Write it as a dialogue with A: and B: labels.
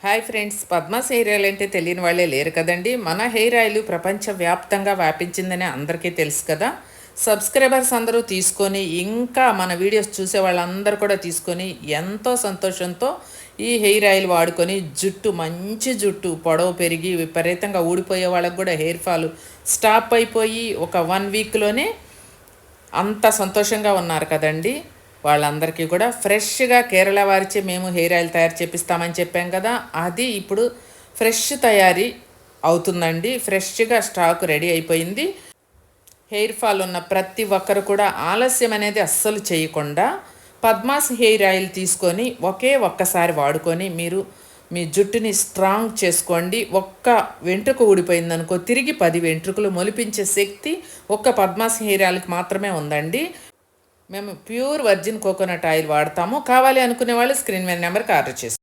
A: Hi friends, Padma's hair oil అంటే తెలియని వాళ్ళే లేరు కదండి. మన హెయిర్ ఆయిల్ ప్రపంచవ్యాప్తంగా వ్యాపించిందని అందరికీ తెలుసు కదా. సబ్స్క్రైబర్స్ అందరూ తీసుకొని, ఇంకా మన వీడియోస్ చూసే వాళ్ళందరూ కూడా తీసుకొని ఎంతో సంతోషంతో ఈ హెయిర్ ఆయిల్ వాడుకొని మంచి జుట్టు పొడవు పెరిగి విపరీతంగా ఊడిపోయే వాళ్ళకు కూడా హెయిర్ ఫాల్ స్టాప్ అయిపోయి ఒక 1 వీక్లోనే అంత సంతోషంగా ఉన్నారు కదండి. వాళ్ళందరికీ కూడా ఫ్రెష్గా కేరళ వారిచే మేము హెయిర్ ఆయిల్ తయారు చేపిస్తామని చెప్పాం కదా. అది ఇప్పుడు ఫ్రెష్ తయారీ అవుతుందండి. ఫ్రెష్గా స్టాక్ రెడీ అయిపోయింది. హెయిర్ ఫాల్ ఉన్న ప్రతి ఒక్కరు కూడా ఆలస్యం అనేది అస్సలు చేయకుండా పద్మాస్ హెయిర్ ఆయిల్ తీసుకొని ఒక్కసారి వాడుకొని మీరు మీ జుట్టుని స్ట్రాంగ్ చేసుకోండి. ఒక్క వెంట్రుక ఊడిపోయిందనుకో తిరిగి 10 వెంట్రుకలు మొలిపించే శక్తి ఒక్క పద్మాస్ హెయిర్ ఆయిల్కి మాత్రమే ఉందండి. మేము ప్యూర్ వర్జిన్ కోకోనట్ ఆయిల్ వాడతాము. కావాలి అనుకునే వాళ్ళు స్క్రీన్ మీద నెంబర్కి ఆర్డర్ చేస్తాం.